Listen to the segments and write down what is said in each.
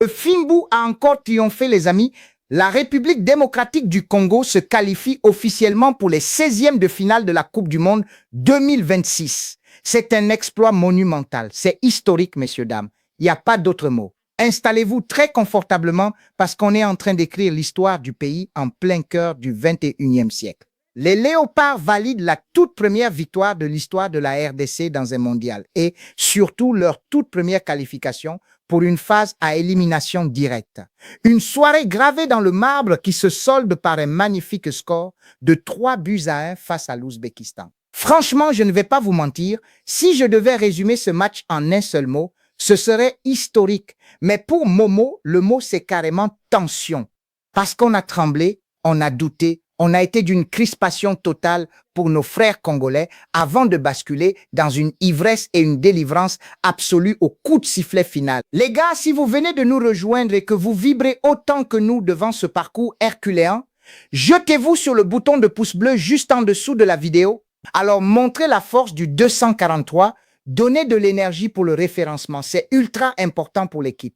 Le Fimbu a encore triomphé, les amis. La République démocratique du Congo se qualifie officiellement pour les 16e de finale de la Coupe du Monde 2026. C'est un exploit monumental. C'est historique, messieurs, dames. Il n'y a pas d'autre mot. Installez-vous très confortablement parce qu'on est en train d'écrire l'histoire du pays en plein cœur du 21e siècle. Les Léopards valident la toute première victoire de l'histoire de la RDC dans un mondial et surtout leur toute première qualification pour une phase à élimination directe. Une soirée gravée dans le marbre qui se solde par un magnifique score de 3-1 face à l'Ouzbékistan. Franchement, je ne vais pas vous mentir, si je devais résumer ce match en un seul mot, ce serait historique. Mais pour Momo, le mot c'est carrément tension. Parce qu'on a tremblé, on a douté, on a été d'une crispation totale pour nos frères congolais avant de basculer dans une ivresse et une délivrance absolue au coup de sifflet final. Les gars, si vous venez de nous rejoindre et que vous vibrez autant que nous devant ce parcours herculéen, jetez-vous sur le bouton de pouce bleu juste en dessous de la vidéo. Alors montrez la force du 243, donnez de l'énergie pour le référencement, c'est ultra important pour l'équipe.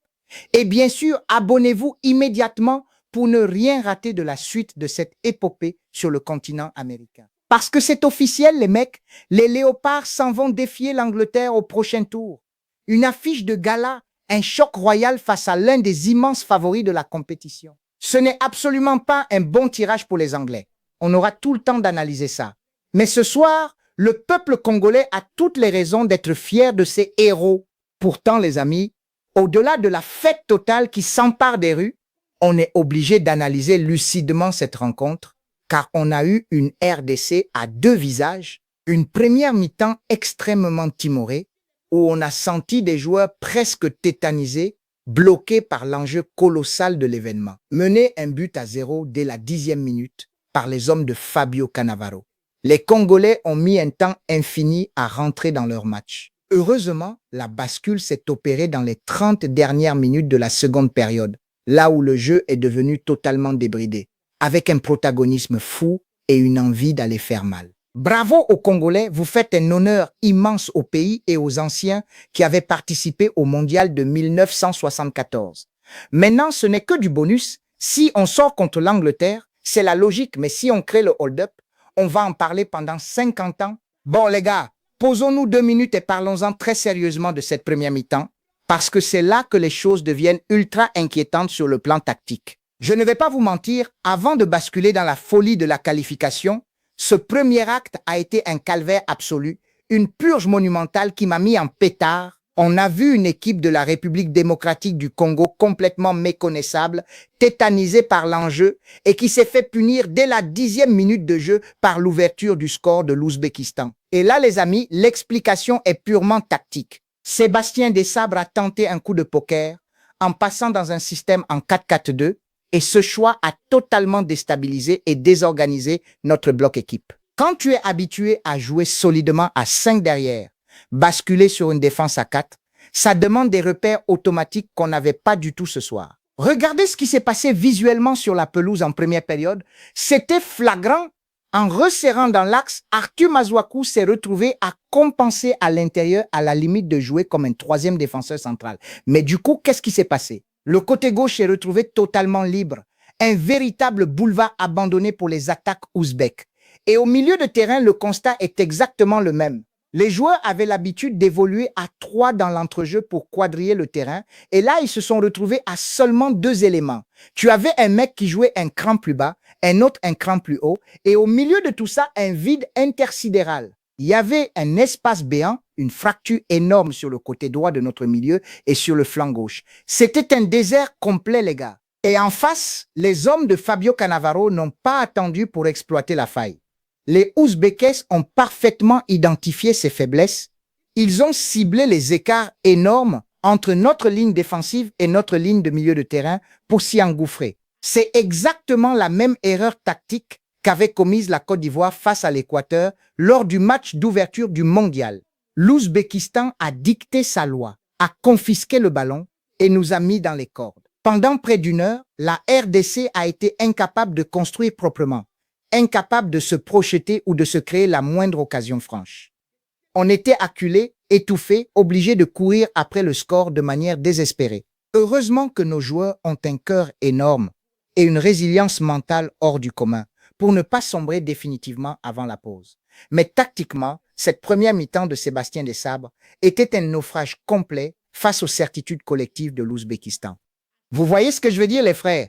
Et bien sûr, abonnez-vous immédiatement pour ne rien rater de la suite de cette épopée sur le continent américain. Parce que c'est officiel, les mecs, les Léopards s'en vont défier l'Angleterre au prochain tour. Une affiche de gala, un choc royal face à l'un des immenses favoris de la compétition. Ce n'est absolument pas un bon tirage pour les Anglais. On aura tout le temps d'analyser ça. Mais ce soir, le peuple congolais a toutes les raisons d'être fier de ses héros. Pourtant, les amis, au-delà de la fête totale qui s'empare des rues, on est obligé d'analyser lucidement cette rencontre, car on a eu une RDC à deux visages, une première mi-temps extrêmement timorée, où on a senti des joueurs presque tétanisés, bloqués par l'enjeu colossal de l'événement. Mener 1-0 dès la 10e minute par les hommes de Fabio Cannavaro. Les Congolais ont mis un temps infini à rentrer dans leur match. Heureusement, la bascule s'est opérée dans les 30 dernières minutes de la seconde période, là où le jeu est devenu totalement débridé, avec un protagonisme fou et une envie d'aller faire mal. Bravo aux Congolais, vous faites un honneur immense au pays et aux anciens qui avaient participé au mondial de 1974. Maintenant, ce n'est que du bonus. Si on sort contre l'Angleterre, c'est la logique, mais si on crée le hold-up, on va en parler pendant 50 ans. Bon les gars, posons-nous 2 minutes et parlons-en très sérieusement de cette première mi-temps, parce que c'est là que les choses deviennent ultra inquiétantes sur le plan tactique. Je ne vais pas vous mentir, avant de basculer dans la folie de la qualification, ce premier acte a été un calvaire absolu, une purge monumentale qui m'a mis en pétard. On a vu une équipe de la République démocratique du Congo complètement méconnaissable, tétanisée par l'enjeu et qui s'est fait punir dès la 10e minute de jeu par l'ouverture du score de l'Ouzbékistan. Et là, les amis, l'explication est purement tactique. Sébastien Desabre a tenté un coup de poker en passant dans un système en 4-4-2 et ce choix a totalement déstabilisé et désorganisé notre bloc équipe. Quand tu es habitué à jouer solidement à 5 derrière, basculer sur une défense à 4, ça demande des repères automatiques qu'on n'avait pas du tout ce soir. Regardez ce qui s'est passé visuellement sur la pelouse en première période. C'était flagrant. En resserrant dans l'axe, Arthur Mazouakou s'est retrouvé à compenser à l'intérieur à la limite de jouer comme un troisième défenseur central. Mais du coup, qu'est-ce qui s'est passé? Le côté gauche s'est retrouvé totalement libre. Un véritable boulevard abandonné pour les attaques ouzbèques. Et au milieu de terrain, le constat est exactement le même. Les joueurs avaient l'habitude d'évoluer à 3 dans l'entrejeu pour quadriller le terrain. Et là, ils se sont retrouvés à seulement 2 éléments. Tu avais un mec qui jouait un cran plus bas, un autre un cran plus haut. Et au milieu de tout ça, un vide intersidéral. Il y avait un espace béant, une fracture énorme sur le côté droit de notre milieu et sur le flanc gauche. C'était un désert complet, les gars. Et en face, les hommes de Fabio Cannavaro n'ont pas attendu pour exploiter la faille. Les Ouzbékis ont parfaitement identifié ces faiblesses. Ils ont ciblé les écarts énormes entre notre ligne défensive et notre ligne de milieu de terrain pour s'y engouffrer. C'est exactement la même erreur tactique qu'avait commise la Côte d'Ivoire face à l'Équateur lors du match d'ouverture du mondial. L'Ouzbékistan a dicté sa loi, a confisqué le ballon et nous a mis dans les cordes. Pendant près d'1 heure, la RDC a été incapable de construire proprement, incapable de se projeter ou de se créer la moindre occasion franche. On était acculés, étouffés, obligés de courir après le score de manière désespérée. Heureusement que nos joueurs ont un cœur énorme et une résilience mentale hors du commun pour ne pas sombrer définitivement avant la pause. Mais tactiquement, cette première mi-temps de Sébastien Desabre était un naufrage complet face aux certitudes collectives de l'Ouzbékistan. Vous voyez ce que je veux dire, les frères?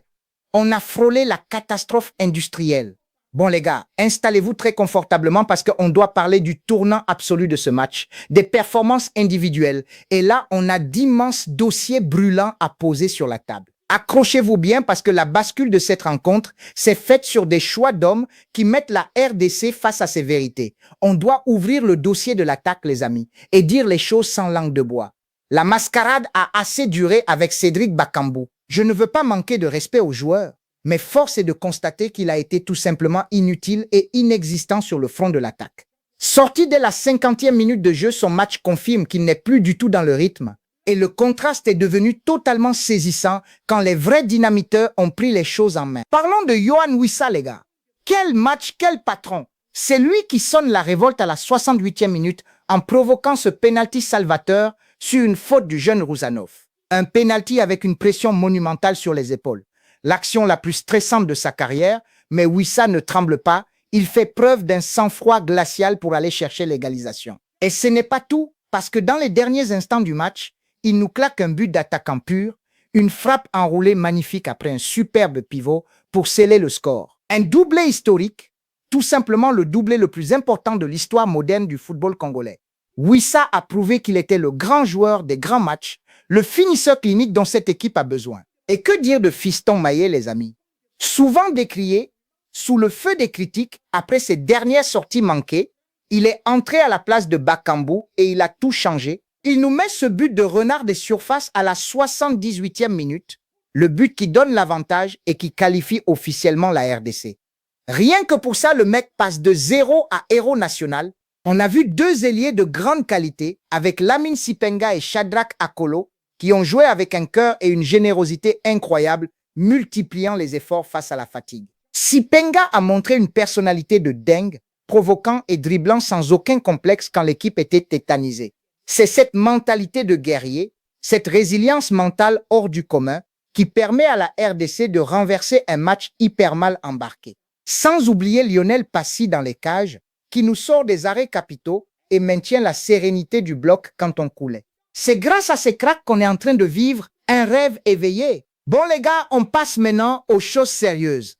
On a frôlé la catastrophe industrielle. Bon, les gars, installez-vous très confortablement parce qu'on doit parler du tournant absolu de ce match, des performances individuelles. Et là, on a d'immenses dossiers brûlants à poser sur la table. Accrochez-vous bien parce que la bascule de cette rencontre s'est faite sur des choix d'hommes qui mettent la RDC face à ses vérités. On doit ouvrir le dossier de l'attaque, les amis, et dire les choses sans langue de bois. La mascarade a assez duré avec Cédric Bakambu. Je ne veux pas manquer de respect aux joueurs, mais force est de constater qu'il a été tout simplement inutile et inexistant sur le front de l'attaque. Sorti dès la 50e minute de jeu, son match confirme qu'il n'est plus du tout dans le rythme. Et le contraste est devenu totalement saisissant quand les vrais dynamiteurs ont pris les choses en main. Parlons de Yohan Wissa, les gars. Quel match, quel patron! C'est lui qui sonne la révolte à la 68e minute en provoquant ce pénalty salvateur sur une faute du jeune Rouzanov. Un pénalty avec une pression monumentale sur les épaules. L'action la plus stressante de sa carrière, mais Wissa ne tremble pas. Il fait preuve d'un sang-froid glacial pour aller chercher l'égalisation. Et ce n'est pas tout, parce que dans les derniers instants du match, il nous claque un but d'attaquant pur, une frappe enroulée magnifique après un superbe pivot pour sceller le score. Un doublé historique, tout simplement le doublé le plus important de l'histoire moderne du football congolais. Wissa a prouvé qu'il était le grand joueur des grands matchs, le finisseur clinique dont cette équipe a besoin. Et que dire de Fiston Maillet, les amis? Souvent décrié, sous le feu des critiques, après ses dernières sorties manquées, il est entré à la place de Bakambu et il a tout changé. Il nous met ce but de renard des surfaces à la 78e minute, le but qui donne l'avantage et qui qualifie officiellement la RDC. Rien que pour ça, le mec passe de zéro à héros national. On a vu deux ailiers de grande qualité avec Lamine Sipenga et Shadrack Akolo qui ont joué avec un cœur et une générosité incroyable, multipliant les efforts face à la fatigue. Sipenga a montré une personnalité de dingue, provoquant et dribblant sans aucun complexe quand l'équipe était tétanisée. C'est cette mentalité de guerrier, cette résilience mentale hors du commun qui permet à la RDC de renverser un match hyper mal embarqué. Sans oublier Lionel Passy dans les cages, qui nous sort des arrêts capitaux et maintient la sérénité du bloc quand on coulait. C'est grâce à ces cracks qu'on est en train de vivre un rêve éveillé. Bon les gars, on passe maintenant aux choses sérieuses.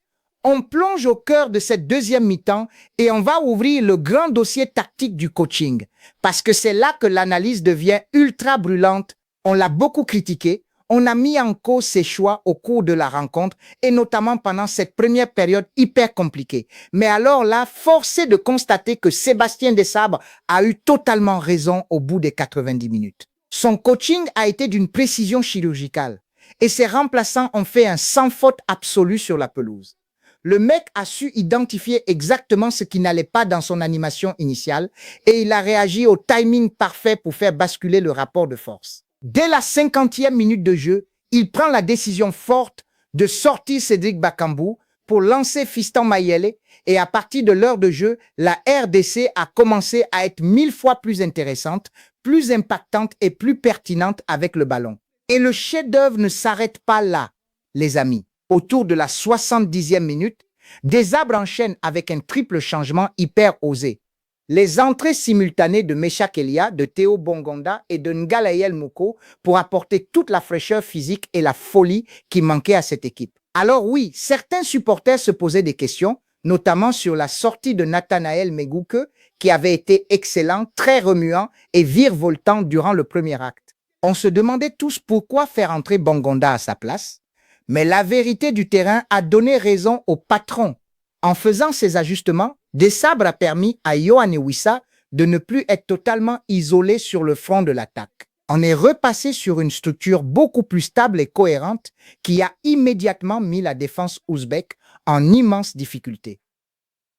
On plonge au cœur de cette deuxième mi-temps et on va ouvrir le grand dossier tactique du coaching. Parce que c'est là que l'analyse devient ultra brûlante. On l'a beaucoup critiqué. On a mis en cause ses choix au cours de la rencontre et notamment pendant cette première période hyper compliquée. Mais alors là, force est de constater que Sébastien Desabre a eu totalement raison au bout des 90 minutes. Son coaching a été d'une précision chirurgicale et ses remplaçants ont fait un sans faute absolu sur la pelouse. Le mec a su identifier exactement ce qui n'allait pas dans son animation initiale et il a réagi au timing parfait pour faire basculer le rapport de force. Dès la 50e minute de jeu, il prend la décision forte de sortir Cédric Bakambu pour lancer Fiston Mayele et à partir de l'heure de jeu, la RDC a commencé à être 1000 fois plus intéressante, plus impactante et plus pertinente avec le ballon. Et le chef-d'œuvre ne s'arrête pas là, les amis. Autour de la 70e minute, Desabre enchaîne avec un triple changement hyper osé. Les entrées simultanées de Meshak Elia, de Théo Bongonda et de Ngalaïel Moko pour apporter toute la fraîcheur physique et la folie qui manquait à cette équipe. Alors oui, certains supporters se posaient des questions, notamment sur la sortie de Nathanaël Megouke, qui avait été excellent, très remuant et virevoltant durant le premier acte. On se demandait tous pourquoi faire entrer Bongonda à sa place. Mais la vérité du terrain a donné raison au patron. En faisant ces ajustements, Desabre a permis à Yohan Wissa de ne plus être totalement isolé sur le front de l'attaque. On est repassé sur une structure beaucoup plus stable et cohérente qui a immédiatement mis la défense ouzbèque en immense difficulté.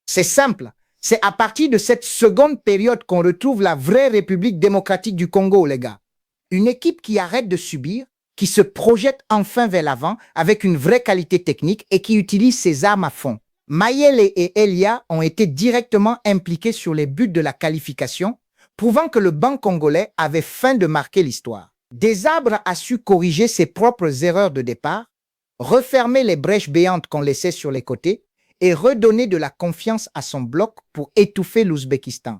C'est simple, c'est à partir de cette seconde période qu'on retrouve la vraie République démocratique du Congo, les gars. Une équipe qui arrête de subir, qui se projette enfin vers l'avant avec une vraie qualité technique et qui utilise ses armes à fond. Mayele et Elia ont été directement impliqués sur les buts de la qualification, prouvant que le banc congolais avait faim de marquer l'histoire. Desabre a su corriger ses propres erreurs de départ, refermer les brèches béantes qu'on laissait sur les côtés et redonner de la confiance à son bloc pour étouffer l'Ouzbékistan.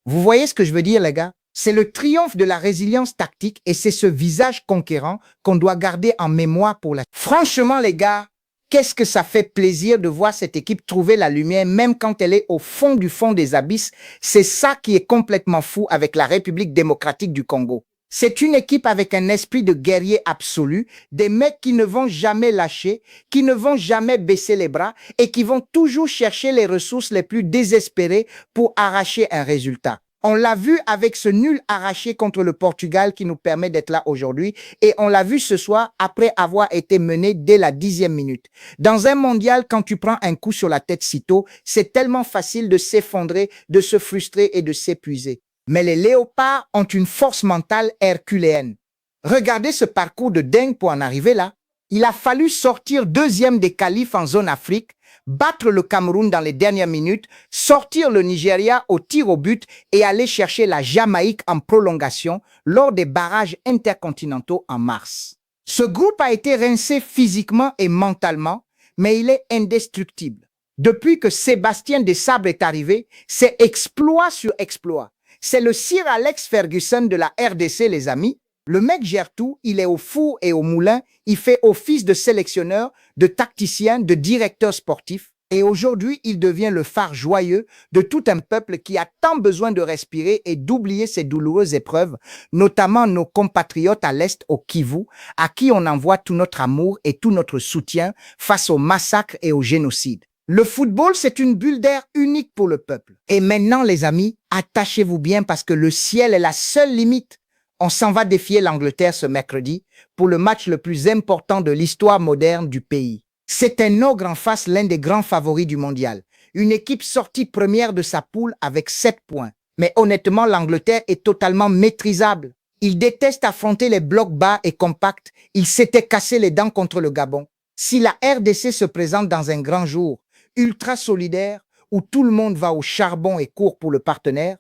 Vous voyez ce que je veux dire, les gars? C'est le triomphe de la résilience tactique et c'est ce visage conquérant qu'on doit garder en mémoire pour la... Franchement, les gars, qu'est-ce que ça fait plaisir de voir cette équipe trouver la lumière même quand elle est au fond des abysses. C'est ça qui est complètement fou avec la République démocratique du Congo. C'est une équipe avec un esprit de guerrier absolu, des mecs qui ne vont jamais lâcher, qui ne vont jamais baisser les bras et qui vont toujours chercher les ressources les plus désespérées pour arracher un résultat. On l'a vu avec ce nul arraché contre le Portugal qui nous permet d'être là aujourd'hui et on l'a vu ce soir après avoir été mené dès la 10e minute. Dans un mondial, quand tu prends un coup sur la tête si tôt, c'est tellement facile de s'effondrer, de se frustrer et de s'épuiser. Mais les léopards ont une force mentale herculéenne. Regardez ce parcours de dingue pour en arriver là. Il a fallu sortir deuxième des qualifs en zone Afrique, battre le Cameroun dans les dernières minutes, sortir le Nigeria au tir au but et aller chercher la Jamaïque en prolongation lors des barrages intercontinentaux en mars. Ce groupe a été rincé physiquement et mentalement, mais il est indestructible. Depuis que Sébastien Desabre est arrivé, c'est exploit sur exploit. C'est le Sir Alex Ferguson de la RDC, les amis. Le mec gère tout, il est au four et au moulin, il fait office de sélectionneur, de tacticien, de directeur sportif. Et aujourd'hui, il devient le phare joyeux de tout un peuple qui a tant besoin de respirer et d'oublier ces douloureuses épreuves, notamment nos compatriotes à l'Est, au Kivu, à qui on envoie tout notre amour et tout notre soutien face au massacre et au génocide. Le football, c'est une bulle d'air unique pour le peuple. Et maintenant, les amis, attachez-vous bien parce que le ciel est la seule limite. On s'en va défier l'Angleterre ce mercredi pour le match le plus important de l'histoire moderne du pays. C'est un ogre en face, l'un des grands favoris du mondial. Une équipe sortie première de sa poule avec 7 points. Mais honnêtement, l'Angleterre est totalement maîtrisable. Ils détestent affronter les blocs bas et compacts. Ils s'étaient cassé les dents contre le Gabon. Si la RDC se présente dans un grand jour, ultra solidaire, où tout le monde va au charbon et court pour le partenaire,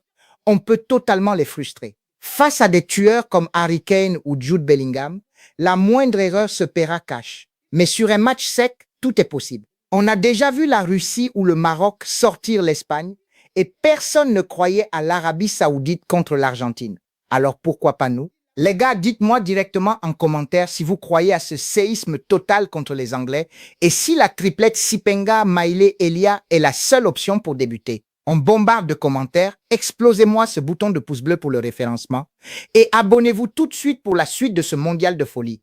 on peut totalement les frustrer. Face à des tueurs comme Harry Kane ou Jude Bellingham, la moindre erreur se paiera cash. Mais sur un match sec, tout est possible. On a déjà vu la Russie ou le Maroc sortir l'Espagne et personne ne croyait à l'Arabie Saoudite contre l'Argentine. Alors pourquoi pas nous? Les gars, dites-moi directement en commentaire si vous croyez à ce séisme total contre les Anglais et si la triplette Sipenga, Maile, Elia est la seule option pour débuter. On bombarde de commentaires, explosez-moi ce bouton de pouce bleu pour le référencement et abonnez-vous tout de suite pour la suite de ce mondial de folie.